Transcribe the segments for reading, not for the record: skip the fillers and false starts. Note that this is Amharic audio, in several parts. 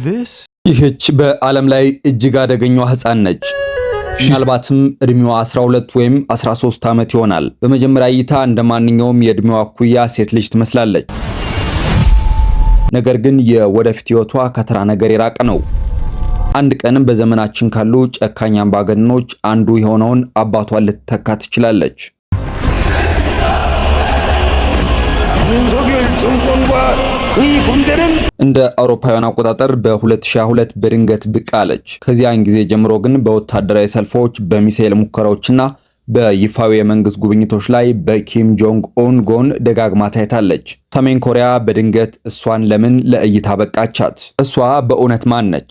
ይህች በዓለም ላይ እጅግ አደገኛዋ ሕፃን ነች። ምናልባትም እድሜዋ 12 ወይም 13 ዓመት ይሆናል። በመጀመሪያ እይታ እንደ ማንኛውም የእድሜዋ እኩያ ሴት ልጅ ትመስላለች። ነገር ግን የወደፊት ሕይወቷ ከተራ ነገር የራቀ ነው። አንድ ቀንም በዘመናችን ካሉ ጨካኝ አምባገነኖች አንዱ የሆነውን አባቷን ልትተካ ትችላለች። እንደ አውሮፓውያን አቆጣጠር በ2022 በድንገት ብቅ አለች። ከዚያን ጊዜ ጀምሮ ግን በወታደራዊ ሰልፎች፣ በሚሳኤል ሙከራዎችና በይፋዊ የመንግስት ጉብኝቶች ላይ በኪም ጆንግ ኡን ጎን ደጋግማ ታይታለች። ሰሜን ኮሪያ በድንገት እሷን ለምን ለእይታ በቃቻት? እሷ በእውነት ማን ነች?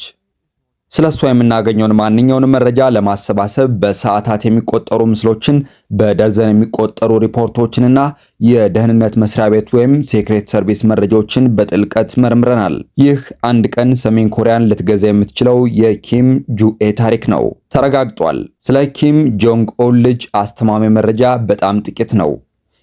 ስለ እሷ የምናገኘውን ማንኛውንም መረጃ ለማሰባሰብ በሰዓታት የሚቆጠሩ ምስሎችን፣ በደርዘን የሚቆጠሩ ሪፖርቶችንና የደህንነት መስሪያ ቤት ወይም ሴክሬት ሰርቪስ መረጃዎችን በጥልቀት መርምረናል። ይህ አንድ ቀን ሰሜን ኮሪያን ልትገዛ የምትችለው የኪም ጁኤ ታሪክ ነው። ተረጋግጧል። ስለ ኪም ጆንግ ኡን ልጅ አስተማማኝ መረጃ በጣም ጥቂት ነው።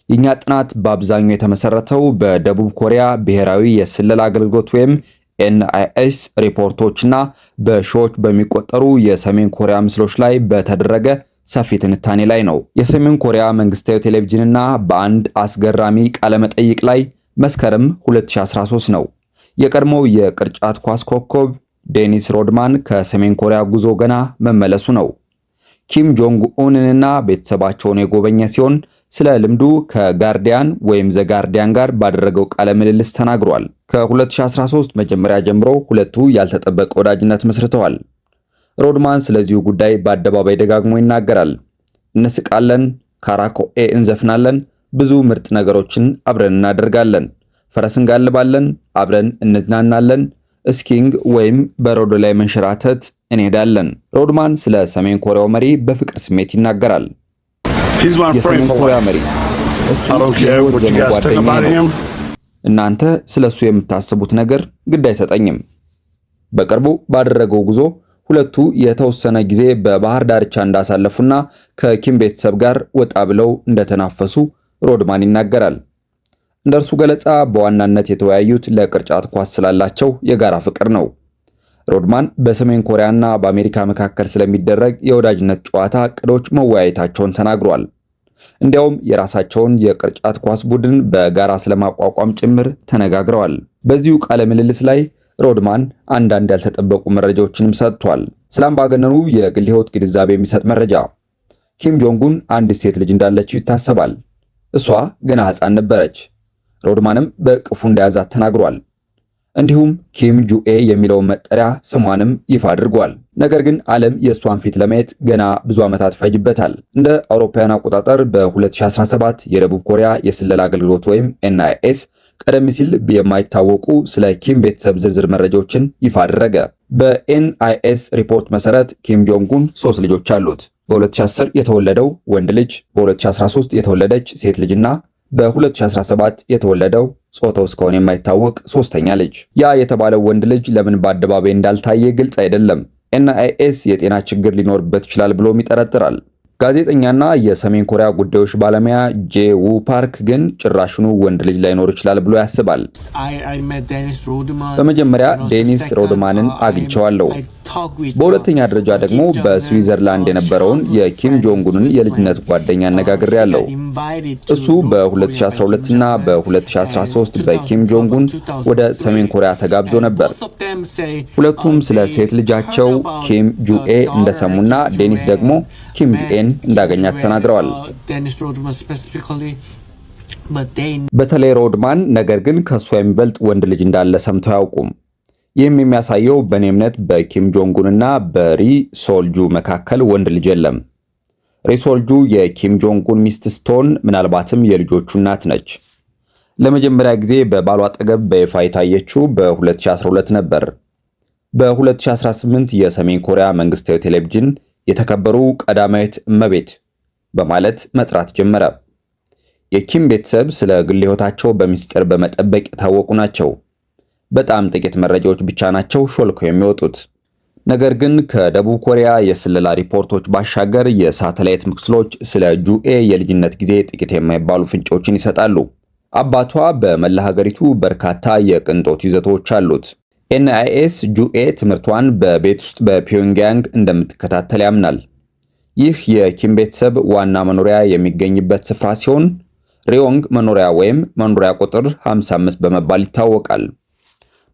የኛ ጥናት በአብዛኛው የተመሰረተው በደቡብ ኮሪያ ብሔራዊ የስለላ አገልግሎት ወይም NIS ሪፖርቶችና በሺዎች በሚቆጠሩ የሰሜን ኮሪያ ምስሎች ላይ በተደረገ ሰፊ ትንታኔ ላይ ነው። የሰሜን ኮሪያ መንግስታዊ ቴሌቪዥንና በአንድ አስገራሚ ቃለመጠይቅ ላይ መስከረም 2013 ነው የቀድሞው የቅርጫት ኳስ ኮከብ ዴኒስ ሮድማን ከሰሜን ኮሪያ ጉዞ ገና መመለሱ ነው። ኪም ጆንግ ኡንንና ቤተሰባቸውን የጎበኘ ሲሆን ስለ ልምዱ ከጋርዲያን ወይም ዘ ጋርዲያን ጋር ባደረገው ቃለ ምልልስ ተናግሯል። ከ2013 መጀመሪያ ጀምሮ ሁለቱ ያልተጠበቀ ወዳጅነት መስርተዋል። ሮድማን ስለዚሁ ጉዳይ በአደባባይ ደጋግሞ ይናገራል። እንስቃለን፣ ካራኮኤ እንዘፍናለን፣ ብዙ ምርጥ ነገሮችን አብረን እናደርጋለን፣ ፈረስ እንጋልባለን፣ አብረን እንዝናናለን፣ ስኪንግ ወይም በረዶ ላይ መንሸራተት እንሄዳለን። ሮድማን ስለ ሰሜን ኮሪያው መሪ በፍቅር ስሜት ይናገራል። የሰሜን ኮሪያ መሪ እሱ የህይወት ዘመን ጓደኛዬ ነው። እናንተ ስለሱ የምታስቡት ነገር ግድ አይሰጠኝም። በቅርቡ ባደረገው ጉዞ ሁለቱ የተወሰነ ጊዜ በባህር ዳርቻ እንዳሳለፉና ከኪም ቤተሰብ ጋር ወጣ ብለው እንደተናፈሱ ሮድማን ይናገራል። እንደርሱ ገለጻ በዋናነት የተወያዩት ለቅርጫት ኳስ ስላላቸው የጋራ ፍቅር ነው። ሮድማን በሰሜን ኮሪያና በአሜሪካ መካከል ስለሚደረግ የወዳጅነት ጨዋታ ዕቅዶች መወያየታቸውን ተናግሯል። እንዲያውም የራሳቸውን የቅርጫት ኳስ ቡድን በጋራ ስለማቋቋም ጭምር ተነጋግረዋል። በዚሁ ቃለ ምልልስ ላይ ሮድማን አንዳንድ ያልተጠበቁ መረጃዎችንም ሰጥቷል። ስለ አምባገነኑ የግል ሕይወት ግንዛቤ የሚሰጥ መረጃ። ኪም ጆንግ ኡን አንዲት ሴት ልጅ እንዳለችው ይታሰባል። እሷ ገና ሕፃን ነበረች። ሮድማንም በቅፉ እንደያዛት ተናግሯል። እንዲሁም ኪም ጁኤ የሚለውን መጠሪያ ስሟንም ይፋ አድርጓል። ነገር ግን ዓለም የእሷን ፊት ለማየት ገና ብዙ ዓመታት ፈጅበታል። እንደ አውሮፓውያን አቆጣጠር በ2017 የደቡብ ኮሪያ የስለላ አገልግሎት ወይም NIS ቀደም ሲል የማይታወቁ ስለ ኪም ቤተሰብ ዝርዝር መረጃዎችን ይፋ አደረገ። በNIS ሪፖርት መሰረት ኪም ጆንግ ኡን 3 ልጆች አሉት። በ2010 የተወለደው ወንድ ልጅ፣ በ2013 የተወለደች ሴት ልጅና በ2017 የተወለደው ጾታው እስካሁን የማይታወቅ ሶስተኛ ልጅ። ያ የተባለው ወንድ ልጅ ለምን በአደባባይ እንዳልታየ ግልጽ አይደለም። NIS የጤና ችግር ሊኖርበት ይችላል ብሎም ይጠረጥራል። ጋዜጠኛና የሰሜን ኮሪያ ጉዳዮች ባለሙያ ጄ.ው ፓርክ ግን ጭራሽኑ ወንድ ልጅ ላይኖር ይችላል ብሎ ያስባል። በመጀመሪያ ዴኒስ ሮድማንን አግኝቸዋለሁ። በሁለተኛ ደረጃ ደግሞ በስዊዘርላንድ የነበረውን የኪም ጆንግ ኡንን የልጅነት ጓደኛ አነጋግሬያለሁ። እሱ በ2012 እና በ2013 በኪም ጆንግ ኡን ወደ ሰሜን ኮሪያ ተጋብዞ ነበር። ሁለቱም ስለ ሴት ልጃቸው ኪም ጁኤ እንደሰሙና ዴኒስ ደግሞ ኪም ጁኤን እንዳገኛት ተናግረዋል። በተለይ ሮድማን ነገር ግን ከሷ የሚበልጥ ወንድ ልጅ እንዳለ ሰምተው አያውቁም። ይህም የሚያሳየው በእኔ እምነት በኪም ጆንግ ኡን እና በሪ ሶልጁ መካከል ወንድ ልጅ የለም። ሪ ሶልጁ የኪም ጆንግ ኡን ሚስት ስትሆን ምናልባትም የልጆቹ እናት ነች። ለመጀመሪያ ጊዜ በባሏ አጠገብ በይፋ የታየችው በ2012 ነበር። በ2018 የሰሜን ኮሪያ መንግስታዊ ቴሌቪዥን የተከበሩ ቀዳማዊት እመቤት በማለት መጥራት ጀመረ። የኪም ቤተሰብ ስለ ግል ሕይወታቸው በሚስጥር በመጠበቅ የታወቁ ናቸው። በጣም ጥቂት መረጃዎች ብቻ ናቸው ሾልከው የሚወጡት። ነገር ግን ከደቡብ ኮሪያ የስለላ ሪፖርቶች ባሻገር የሳተላይት ምስሎች ስለ ጁኤ የልጅነት ጊዜ ጥቂት የማይባሉ ፍንጮችን ይሰጣሉ። አባቷ በመላ ሀገሪቱ በርካታ የቅንጦት ይዘቶች አሉት። NIS ጁኤ ትምህርቷን በቤት ውስጥ በፒዮንግያንግ እንደምትከታተል ያምናል። ይህ የኪም ቤተሰብ ዋና መኖሪያ የሚገኝበት ስፍራ ሲሆን ሪዮንግ መኖሪያ ወይም መኖሪያ ቁጥር 55 በመባል ይታወቃል።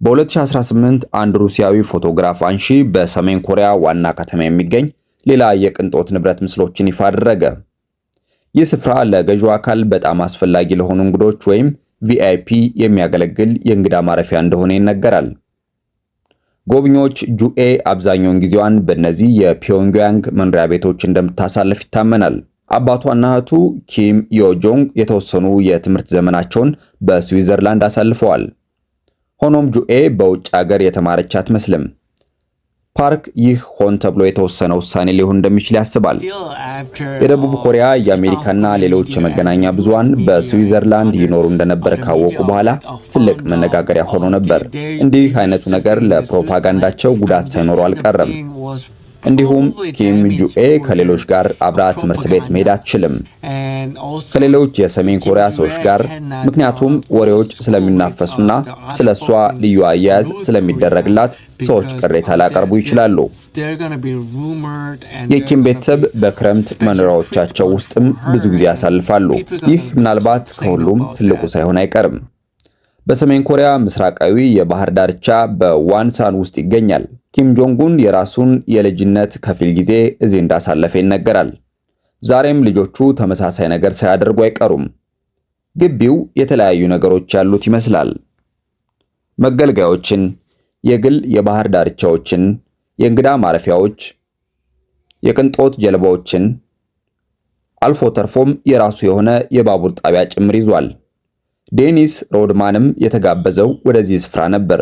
በ2018 አንድ ሩሲያዊ ፎቶግራፍ አንሺ በሰሜን ኮሪያ ዋና ከተማ የሚገኝ ሌላ የቅንጦት ንብረት ምስሎችን ይፋ አደረገ። ይህ ስፍራ ለገዢው አካል በጣም አስፈላጊ ለሆኑ እንግዶች ወይም ቪአይፒ የሚያገለግል የእንግዳ ማረፊያ እንደሆነ ይነገራል። ጎብኚዎች ጁኤ አብዛኛውን ጊዜዋን በእነዚህ የፒዮንግያንግ መኖሪያ ቤቶች እንደምታሳልፍ ይታመናል። አባቷና እህቱ ኪም ዮጆንግ የተወሰኑ የትምህርት ዘመናቸውን በስዊዘርላንድ አሳልፈዋል። ሆኖም ጁኤ በውጭ ሀገር የተማረች አትመስልም። ፓርክ ይህ ሆን ተብሎ የተወሰነ ውሳኔ ሊሆን እንደሚችል ያስባል። የደቡብ ኮሪያ የአሜሪካና ሌሎች የመገናኛ ብዙሃን በስዊዘርላንድ ይኖሩ እንደነበር ካወቁ በኋላ ትልቅ መነጋገሪያ ሆኖ ነበር። እንዲህ አይነቱ ነገር ለፕሮፓጋንዳቸው ጉዳት ሳይኖረው አልቀረም። እንዲሁም ኪም ጁኤ ከሌሎች ጋር አብራ ትምህርት ቤት መሄድ አትችልም፣ ከሌሎች የሰሜን ኮሪያ ሰዎች ጋር፣ ምክንያቱም ወሬዎች ስለሚናፈሱና ስለሷ ልዩ አያያዝ ስለሚደረግላት ሰዎች ቅሬታ ሊያቀርቡ ይችላሉ። የኪም ቤተሰብ በክረምት መኖሪያዎቻቸው ውስጥም ብዙ ጊዜ ያሳልፋሉ። ይህ ምናልባት ከሁሉም ትልቁ ሳይሆን አይቀርም። በሰሜን ኮሪያ ምስራቃዊ የባህር ዳርቻ በዋንሳን ውስጥ ይገኛል። ኪም ጆንጉን የራሱን የልጅነት ከፊል ጊዜ እዚህ እንዳሳለፈ ይነገራል። ዛሬም ልጆቹ ተመሳሳይ ነገር ሳያደርጉ አይቀሩም። ግቢው የተለያዩ ነገሮች ያሉት ይመስላል። መገልገያዎችን፣ የግል የባህር ዳርቻዎችን፣ የእንግዳ ማረፊያዎች፣ የቅንጦት ጀልባዎችን፣ አልፎ ተርፎም የራሱ የሆነ የባቡር ጣቢያ ጭምር ይዟል። ዴኒስ ሮድማንም የተጋበዘው ወደዚህ ስፍራ ነበር።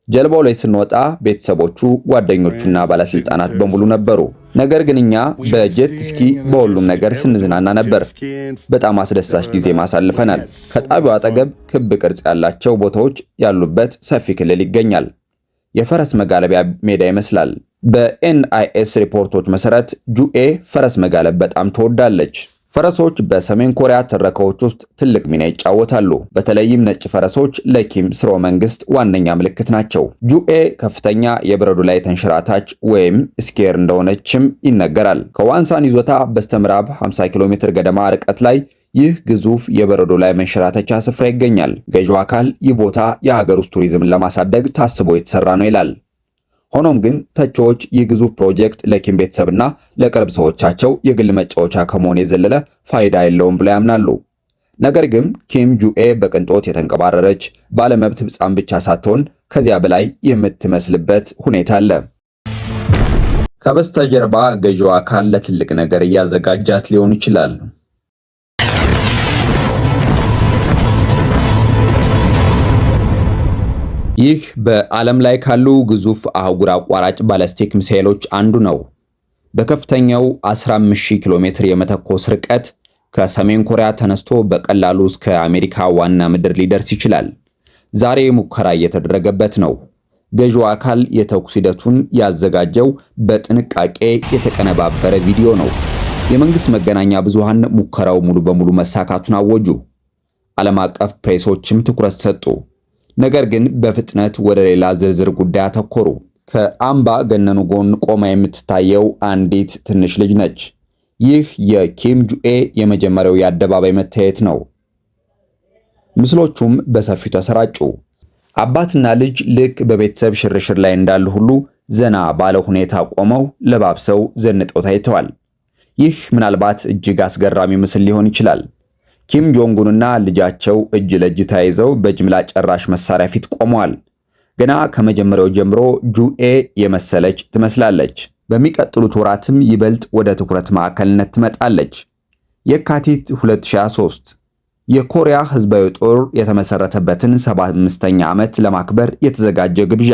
ጀልባው ላይ ስንወጣ ቤተሰቦቹ፣ ጓደኞቹና ባለስልጣናት በሙሉ ነበሩ። ነገር ግን እኛ በጄት ስኪ በሁሉም ነገር ስንዝናና ነበር። በጣም አስደሳች ጊዜ ማሳልፈናል። ከጣቢያው አጠገብ ክብ ቅርጽ ያላቸው ቦታዎች ያሉበት ሰፊ ክልል ይገኛል። የፈረስ መጋለቢያ ሜዳ ይመስላል። በኤንአይኤስ ሪፖርቶች መሰረት ጁኤ ፈረስ መጋለብ በጣም ትወዳለች። ፈረሶች በሰሜን ኮሪያ ትረካዎች ውስጥ ትልቅ ሚና ይጫወታሉ። በተለይም ነጭ ፈረሶች ለኪም ስርወ መንግስት ዋነኛ ምልክት ናቸው። ጁኤ ከፍተኛ የበረዶ ላይ ተንሸራታች ወይም ስኬር እንደሆነችም ይነገራል። ከዋንሳን ይዞታ በስተምዕራብ 50 ኪሎ ሜትር ገደማ ርቀት ላይ ይህ ግዙፍ የበረዶ ላይ መንሸራተቻ ስፍራ ይገኛል። ገዢው አካል ይህ ቦታ የሀገር ውስጥ ቱሪዝምን ለማሳደግ ታስቦ የተሰራ ነው ይላል። ሆኖም ግን ተቺዎች ይህ ግዙፍ ፕሮጀክት ለኪም ቤተሰብና ለቅርብ ሰዎቻቸው የግል መጫወቻ ከመሆን የዘለለ ፋይዳ የለውም ብለው ያምናሉ። ነገር ግን ኪም ጁኤ በቅንጦት የተንቀባረረች ባለመብት ሕፃን ብቻ ሳትሆን ከዚያ በላይ የምትመስልበት ሁኔታ አለ። ከበስተጀርባ ገዢው አካል ለትልቅ ነገር እያዘጋጃት ሊሆን ይችላል። ይህ በዓለም ላይ ካሉ ግዙፍ አህጉር አቋራጭ ባላስቲክ ሚሳኤሎች አንዱ ነው። በከፍተኛው 15000 ኪሎ ሜትር የመተኮስ ርቀት ከሰሜን ኮሪያ ተነስቶ በቀላሉ እስከ አሜሪካ ዋና ምድር ሊደርስ ይችላል። ዛሬ ሙከራ እየተደረገበት ነው። ገዢው አካል የተኩስ ሂደቱን ያዘጋጀው በጥንቃቄ የተቀነባበረ ቪዲዮ ነው። የመንግስት መገናኛ ብዙሃን ሙከራው ሙሉ በሙሉ መሳካቱን አወጁ። ዓለም አቀፍ ፕሬሶችም ትኩረት ሰጡ። ነገር ግን በፍጥነት ወደ ሌላ ዝርዝር ጉዳይ አተኮሩ። ከአምባ ገነኑ ጎን ቆማ የምትታየው አንዲት ትንሽ ልጅ ነች። ይህ የኪም ጁኤ የመጀመሪያው የአደባባይ መታየት ነው። ምስሎቹም በሰፊው ተሰራጩ። አባትና ልጅ ልክ በቤተሰብ ሽርሽር ላይ እንዳሉ ሁሉ ዘና ባለ ሁኔታ ቆመው ለባብሰው ዘንጠው ታይተዋል። ይህ ምናልባት እጅግ አስገራሚ ምስል ሊሆን ይችላል። ኪም ጆንጉንና ልጃቸው እጅ ለእጅ ተያይዘው በጅምላ ጨራሽ መሳሪያ ፊት ቆመዋል። ገና ከመጀመሪያው ጀምሮ ጁኤ የመሰለች ትመስላለች። በሚቀጥሉት ወራትም ይበልጥ ወደ ትኩረት ማዕከልነት ትመጣለች። የካቲት 2023 የኮሪያ ህዝባዊ ጦር የተመሰረተበትን 75ኛ ዓመት ለማክበር የተዘጋጀ ግብዣ።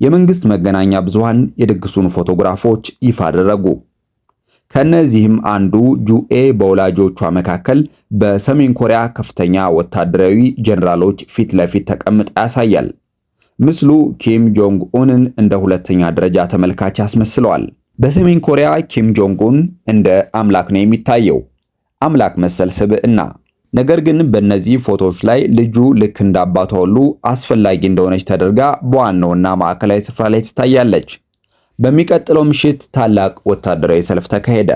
የመንግስት መገናኛ ብዙሃን የድግሱን ፎቶግራፎች ይፋ አደረጉ። ከነዚህም አንዱ ጁኤ በወላጆቿ መካከል በሰሜን ኮሪያ ከፍተኛ ወታደራዊ ጀነራሎች ፊት ለፊት ተቀምጣ ያሳያል። ምስሉ ኪም ጆንግ ኡንን እንደ ሁለተኛ ደረጃ ተመልካች ያስመስለዋል። በሰሜን ኮሪያ ኪም ጆንግ ኡን እንደ አምላክ ነው የሚታየው። አምላክ መሰል ስብዕና። ነገር ግን በእነዚህ ፎቶዎች ላይ ልጁ ልክ እንደ አባቷ ሁሉ አስፈላጊ እንደሆነች ተደርጋ በዋናውና ማዕከላዊ ስፍራ ላይ ትታያለች። በሚቀጥለው ምሽት ታላቅ ወታደራዊ ሰልፍ ተካሄደ።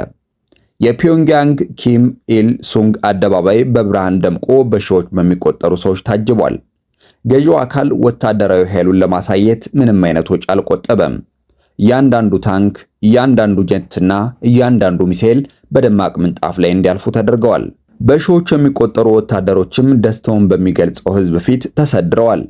የፒዮንግያንግ ኪም ኢል ሱንግ አደባባይ በብርሃን ደምቆ በሺዎች በሚቆጠሩ ሰዎች ታጅቧል። ገዢው አካል ወታደራዊ ኃይሉን ለማሳየት ምንም አይነት ወጪ አልቆጠበም። እያንዳንዱ ታንክ፣ እያንዳንዱ ጀትና እያንዳንዱ ሚሳኤል በደማቅ ምንጣፍ ላይ እንዲያልፉ ተደርገዋል። በሺዎች የሚቆጠሩ ወታደሮችም ደስታውን በሚገልጸው ሕዝብ ፊት ተሰድረዋል።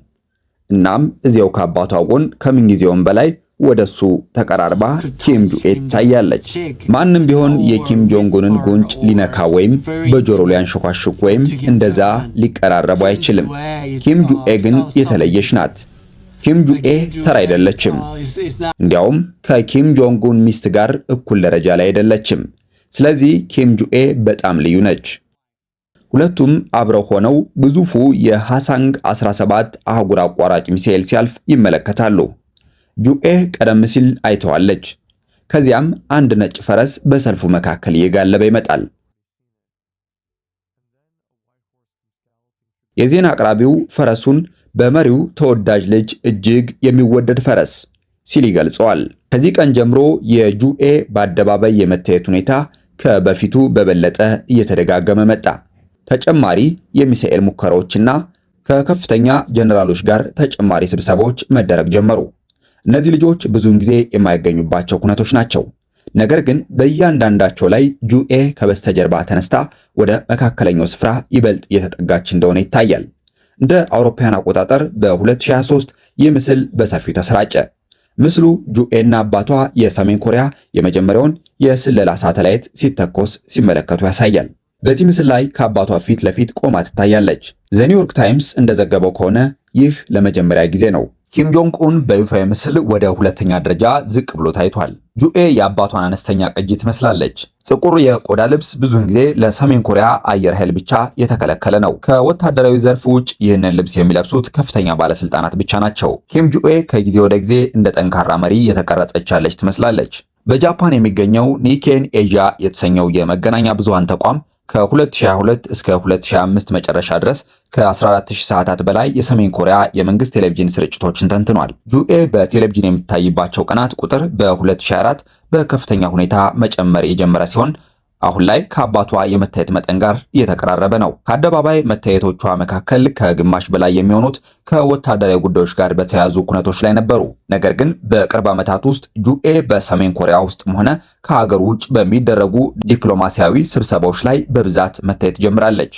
እናም እዚያው ከአባቷ ጎን ከምንጊዜውም በላይ ወደሱ ተቀራርባ ኪም ጁኤ ትታያለች። ማንም ቢሆን የኪም ጆንጉንን ጉንጭ ሊነካ ወይም በጆሮ ሊያንሸኳሽክ ወይም እንደዛ ሊቀራረቡ አይችልም። ኪም ጁኤ ግን የተለየች ናት። ኪም ጁኤ ተራ አይደለችም። እንዲያውም ከኪም ጆንጉን ሚስት ጋር እኩል ደረጃ ላይ አይደለችም። ስለዚህ ኪም ጁኤ በጣም ልዩ ነች። ሁለቱም አብረው ሆነው ግዙፉ የሃሳንግ 17 አህጉር አቋራጭ ሚሳኤል ሲያልፍ ይመለከታሉ። ጁኤ ቀደም ሲል አይተዋለች። ከዚያም አንድ ነጭ ፈረስ በሰልፉ መካከል እየጋለበ ይመጣል። የዜና አቅራቢው ፈረሱን በመሪው ተወዳጅ ልጅ እጅግ የሚወደድ ፈረስ ሲል ይገልጸዋል። ከዚህ ቀን ጀምሮ የጁኤ በአደባባይ የመታየት ሁኔታ ከበፊቱ በበለጠ እየተደጋገመ መጣ። ተጨማሪ የሚሳኤል ሙከራዎችና ከከፍተኛ ጀነራሎች ጋር ተጨማሪ ስብሰባዎች መደረግ ጀመሩ። እነዚህ ልጆች ብዙውን ጊዜ የማይገኙባቸው ኩነቶች ናቸው። ነገር ግን በእያንዳንዳቸው ላይ ጁኤ ከበስተጀርባ ተነስታ ወደ መካከለኛው ስፍራ ይበልጥ እየተጠጋች እንደሆነ ይታያል። እንደ አውሮፓውያን አቆጣጠር በ2023 ይህ ምስል በሰፊው ተሰራጨ። ምስሉ ጁኤና አባቷ የሰሜን ኮሪያ የመጀመሪያውን የስለላ ሳተላይት ሲተኮስ ሲመለከቱ ያሳያል። በዚህ ምስል ላይ ከአባቷ ፊት ለፊት ቆማ ትታያለች። ዘ ኒውዮርክ ታይምስ እንደዘገበው ከሆነ ይህ ለመጀመሪያ ጊዜ ነው። ኪም ጆንግ ኡን በይፋዊ ምስል ወደ ሁለተኛ ደረጃ ዝቅ ብሎ ታይቷል። ጁኤ የአባቷን አነስተኛ ቅጂ ትመስላለች። ጥቁር የቆዳ ልብስ ብዙውን ጊዜ ለሰሜን ኮሪያ አየር ኃይል ብቻ የተከለከለ ነው። ከወታደራዊ ዘርፍ ውጭ ይህንን ልብስ የሚለብሱት ከፍተኛ ባለስልጣናት ብቻ ናቸው። ኪም ጁኤ ከጊዜ ወደ ጊዜ እንደ ጠንካራ መሪ የተቀረጸች ያለች ትመስላለች። በጃፓን የሚገኘው ኒኬን ኤዥያ የተሰኘው የመገናኛ ብዙሃን ተቋም ከ2022 እስከ 2025 መጨረሻ ድረስ ከ14000 ሰዓታት በላይ የሰሜን ኮሪያ የመንግስት ቴሌቪዥን ስርጭቶችን ተንትኗል። ጁኤ በቴሌቪዥን የሚታይባቸው ቀናት ቁጥር በ2024 በከፍተኛ ሁኔታ መጨመር የጀመረ ሲሆን አሁን ላይ ከአባቷ የመታየት መጠን ጋር እየተቀራረበ ነው። ከአደባባይ መታየቶቿ መካከል ከግማሽ በላይ የሚሆኑት ከወታደራዊ ጉዳዮች ጋር በተያያዙ ኩነቶች ላይ ነበሩ። ነገር ግን በቅርብ ዓመታት ውስጥ ጁኤ በሰሜን ኮሪያ ውስጥም ሆነ ከሀገር ውጭ በሚደረጉ ዲፕሎማሲያዊ ስብሰባዎች ላይ በብዛት መታየት ጀምራለች።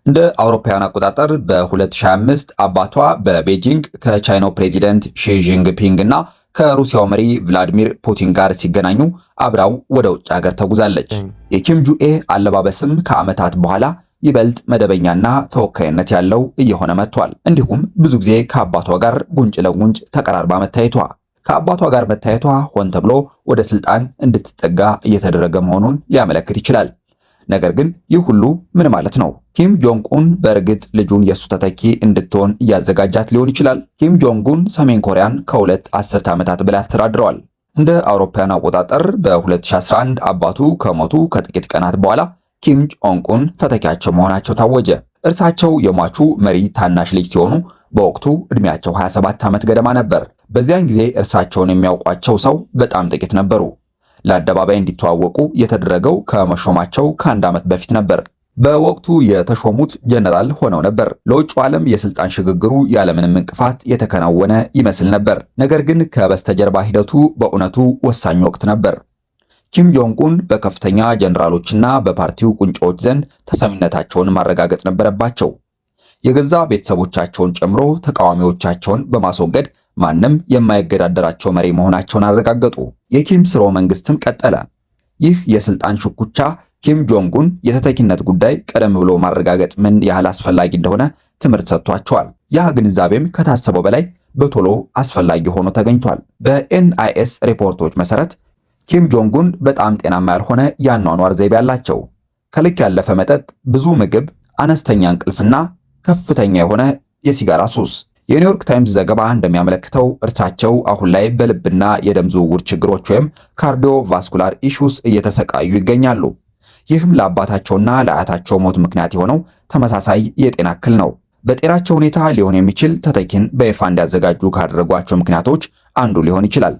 እንደ አውሮፓውያን አቆጣጠር በ2025 አባቷ በቤጂንግ ከቻይናው ፕሬዚደንት ሺ ጂንፒንግ እና ከሩሲያው መሪ ቭላዲሚር ፑቲን ጋር ሲገናኙ አብራው ወደ ውጭ ሀገር ተጉዛለች። የኪም ጁኤ አለባበስም ከዓመታት በኋላ ይበልጥ መደበኛና ተወካይነት ያለው እየሆነ መጥቷል። እንዲሁም ብዙ ጊዜ ከአባቷ ጋር ጉንጭ ለጉንጭ ተቀራርባ መታየቷ ከአባቷ ጋር መታየቷ ሆን ተብሎ ወደ ስልጣን እንድትጠጋ እየተደረገ መሆኑን ሊያመለክት ይችላል። ነገር ግን ይህ ሁሉ ምን ማለት ነው? ኪም ጆንግ ኡን በእርግጥ ልጁን የሱ ተተኪ እንድትሆን እያዘጋጃት ሊሆን ይችላል። ኪም ጆንግ ኡን ሰሜን ኮሪያን ከሁለት አስርተ ዓመታት በላይ አስተዳድረዋል። እንደ አውሮፓውያን አቆጣጠር በ2011 አባቱ ከሞቱ ከጥቂት ቀናት በኋላ ኪም ጆንግ ኡን ተተኪያቸው መሆናቸው ታወጀ። እርሳቸው የሟቹ መሪ ታናሽ ልጅ ሲሆኑ በወቅቱ እድሜያቸው 27 ዓመት ገደማ ነበር። በዚያን ጊዜ እርሳቸውን የሚያውቋቸው ሰው በጣም ጥቂት ነበሩ። ለአደባባይ እንዲተዋወቁ የተደረገው ከመሾማቸው ከአንድ ዓመት በፊት ነበር። በወቅቱ የተሾሙት ጀነራል ሆነው ነበር። ለውጭው ዓለም የስልጣን ሽግግሩ ያለምንም እንቅፋት የተከናወነ ይመስል ነበር። ነገር ግን ከበስተጀርባ ሂደቱ በእውነቱ ወሳኝ ወቅት ነበር። ኪም ጆንግ ኡን በከፍተኛ ጀነራሎችና በፓርቲው ቁንጮዎች ዘንድ ተሰሚነታቸውን ማረጋገጥ ነበረባቸው። የገዛ ቤተሰቦቻቸውን ጨምሮ ተቃዋሚዎቻቸውን በማስወገድ ማንም የማይገዳደራቸው መሪ መሆናቸውን አረጋገጡ። የኪም ስርወ መንግስትም ቀጠለ። ይህ የስልጣን ሽኩቻ ኪም ጆንግ ኡን የተተኪነት ጉዳይ ቀደም ብሎ ማረጋገጥ ምን ያህል አስፈላጊ እንደሆነ ትምህርት ሰጥቷቸዋል። ያ ግንዛቤም ከታሰበው በላይ በቶሎ አስፈላጊ ሆኖ ተገኝቷል። በኤንአይኤስ ሪፖርቶች መሰረት ኪም ጆንግ ኡን በጣም ጤናማ ያልሆነ የአኗኗር ዘይቤ ያላቸው፣ ከልክ ያለፈ መጠጥ፣ ብዙ ምግብ፣ አነስተኛ እንቅልፍና ከፍተኛ የሆነ የሲጋራ ሱስ። የኒውዮርክ ታይምስ ዘገባ እንደሚያመለክተው እርሳቸው አሁን ላይ በልብና የደም ዝውውር ችግሮች ወይም ካርዲዮቫስኩላር ኢሹስ እየተሰቃዩ ይገኛሉ። ይህም ለአባታቸውና ለአያታቸው ሞት ምክንያት የሆነው ተመሳሳይ የጤና እክል ነው። በጤናቸው ሁኔታ ሊሆን የሚችል ተተኪን በይፋ እንዲያዘጋጁ ካደረጓቸው ምክንያቶች አንዱ ሊሆን ይችላል።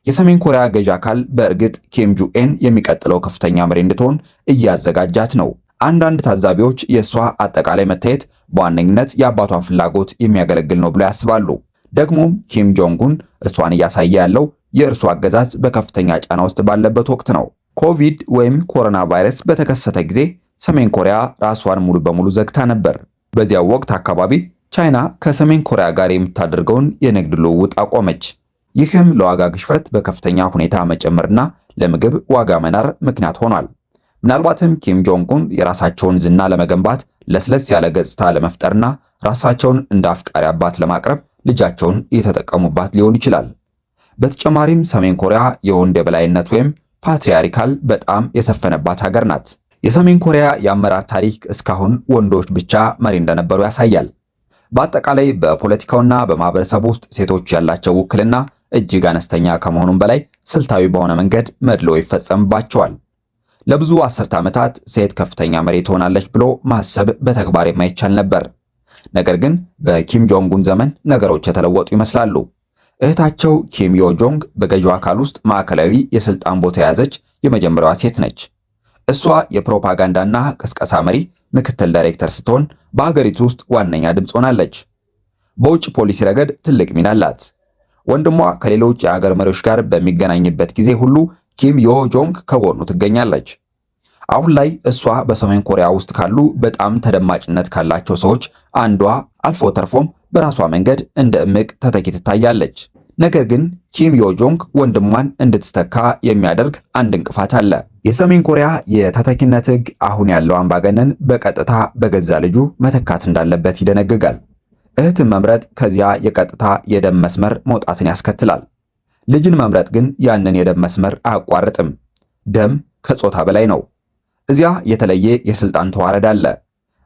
የሰሜን ኮሪያ ገዢ አካል በእርግጥ ኪም ጁኤን የሚቀጥለው ከፍተኛ መሪ እንድትሆን እያዘጋጃት ነው። አንዳንድ ታዛቢዎች የእሷ አጠቃላይ መታየት በዋነኝነት የአባቷን ፍላጎት የሚያገለግል ነው ብለው ያስባሉ። ደግሞም ኪም ጆንጉን እርሷን እያሳየ ያለው የእርሱ አገዛዝ በከፍተኛ ጫና ውስጥ ባለበት ወቅት ነው። ኮቪድ ወይም ኮሮና ቫይረስ በተከሰተ ጊዜ ሰሜን ኮሪያ ራሷን ሙሉ በሙሉ ዘግታ ነበር። በዚያው ወቅት አካባቢ ቻይና ከሰሜን ኮሪያ ጋር የምታደርገውን የንግድ ልውውጥ አቆመች። ይህም ለዋጋ ግሽበት በከፍተኛ ሁኔታ መጨመርና ለምግብ ዋጋ መናር ምክንያት ሆኗል። ምናልባትም ኪም ጆንጉን የራሳቸውን ዝና ለመገንባት ለስለስ ያለ ገጽታ ለመፍጠርና ራሳቸውን እንደ አፍቃሪ አባት ለማቅረብ ልጃቸውን እየተጠቀሙባት ሊሆን ይችላል። በተጨማሪም ሰሜን ኮሪያ የወንድ የበላይነት ወይም ፓትሪያርካል በጣም የሰፈነባት ሀገር ናት። የሰሜን ኮሪያ የአመራር ታሪክ እስካሁን ወንዶች ብቻ መሪ እንደነበሩ ያሳያል። በአጠቃላይ በፖለቲካውና በማህበረሰቡ ውስጥ ሴቶች ያላቸው ውክልና እጅግ አነስተኛ ከመሆኑም በላይ ስልታዊ በሆነ መንገድ መድሎ ይፈጸምባቸዋል። ለብዙ አስርተ ዓመታት ሴት ከፍተኛ መሪ ትሆናለች ብሎ ማሰብ በተግባር የማይቻል ነበር። ነገር ግን በኪም ጆንጉን ዘመን ነገሮች የተለወጡ ይመስላሉ። እህታቸው ኪም ዮ ጆንግ በገዢው አካል ውስጥ ማዕከላዊ የስልጣን ቦታ የያዘች የመጀመሪያዋ ሴት ነች። እሷ የፕሮፓጋንዳና ቅስቀሳ መሪ ምክትል ዳይሬክተር ስትሆን በሀገሪቱ ውስጥ ዋነኛ ድምፅ ሆናለች። በውጭ ፖሊሲ ረገድ ትልቅ ሚና አላት። ወንድሟ ከሌሎች የሀገር መሪዎች ጋር በሚገናኝበት ጊዜ ሁሉ ኪም ዮ ጆንግ ከጎኑ ትገኛለች። አሁን ላይ እሷ በሰሜን ኮሪያ ውስጥ ካሉ በጣም ተደማጭነት ካላቸው ሰዎች አንዷ፣ አልፎ ተርፎም በራሷ መንገድ እንደ እምቅ ተተኪ ትታያለች። ነገር ግን ኪም ዮ ጆንግ ወንድሟን እንድትተካ የሚያደርግ አንድ እንቅፋት አለ። የሰሜን ኮሪያ የተተኪነት ሕግ አሁን ያለው አምባገነን በቀጥታ በገዛ ልጁ መተካት እንዳለበት ይደነግጋል። እህትን መምረጥ ከዚያ የቀጥታ የደም መስመር መውጣትን ያስከትላል። ልጅን መምረጥ ግን ያንን የደም መስመር አያቋርጥም። ደም ከጾታ በላይ ነው። እዚያ የተለየ የስልጣን ተዋረድ አለ።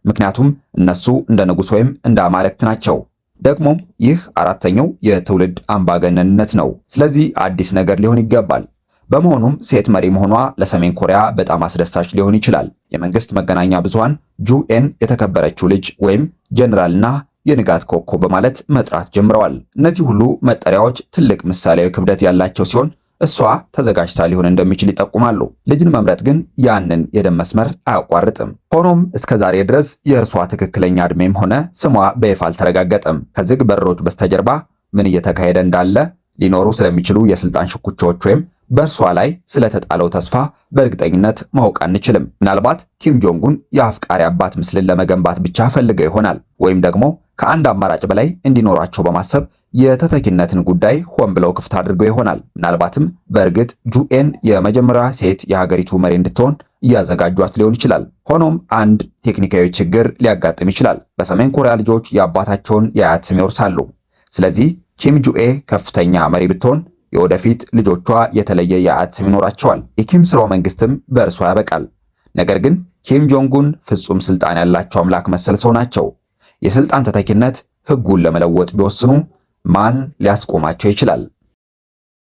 ምክንያቱም እነሱ እንደ ንጉሥ ወይም እንደ አማልክት ናቸው። ደግሞም ይህ አራተኛው የትውልድ አምባገነንነት ነው። ስለዚህ አዲስ ነገር ሊሆን ይገባል። በመሆኑም ሴት መሪ መሆኗ ለሰሜን ኮሪያ በጣም አስደሳች ሊሆን ይችላል። የመንግስት መገናኛ ብዙሃን ጁኤን የተከበረችው ልጅ ወይም ጀነራልና የንጋት ኮከብ በማለት መጥራት ጀምረዋል። እነዚህ ሁሉ መጠሪያዎች ትልቅ ምሳሌያዊ ክብደት ያላቸው ሲሆን እሷ ተዘጋጅታ ሊሆን እንደሚችል ይጠቁማሉ። ልጅን መምረጥ ግን ያንን የደም መስመር አያቋርጥም። ሆኖም እስከ ዛሬ ድረስ የእርሷ ትክክለኛ ዕድሜም ሆነ ስሟ በይፋ አልተረጋገጠም። ከዝግ በሮች በስተጀርባ ምን እየተካሄደ እንዳለ ሊኖሩ ስለሚችሉ የስልጣን ሽኩቻዎች ወይም በእርሷ ላይ ስለተጣለው ተስፋ በእርግጠኝነት ማወቅ አንችልም። ምናልባት ኪም ጆንጉን የአፍቃሪ አባት ምስልን ለመገንባት ብቻ ፈልገው ይሆናል፣ ወይም ደግሞ ከአንድ አማራጭ በላይ እንዲኖራቸው በማሰብ የተተኪነትን ጉዳይ ሆን ብለው ክፍት አድርገው ይሆናል። ምናልባትም በእርግጥ ጁኤን የመጀመሪያ ሴት የሀገሪቱ መሪ እንድትሆን እያዘጋጇት ሊሆን ይችላል። ሆኖም አንድ ቴክኒካዊ ችግር ሊያጋጥም ይችላል። በሰሜን ኮሪያ ልጆች የአባታቸውን የአያት ስም ይወርሳሉ። ስለዚህ ኪም ጁኤ ከፍተኛ መሪ ብትሆን የወደፊት ልጆቿ የተለየ የአያት ስም ይኖራቸዋል። የኪም ስርወ መንግስትም በእርሷ ያበቃል። ነገር ግን ኪም ጆንጉን ፍጹም ስልጣን ያላቸው አምላክ መሰል ሰው ናቸው። የስልጣን ተተኪነት ህጉን ለመለወጥ ቢወስኑ ማን ሊያስቆማቸው ይችላል?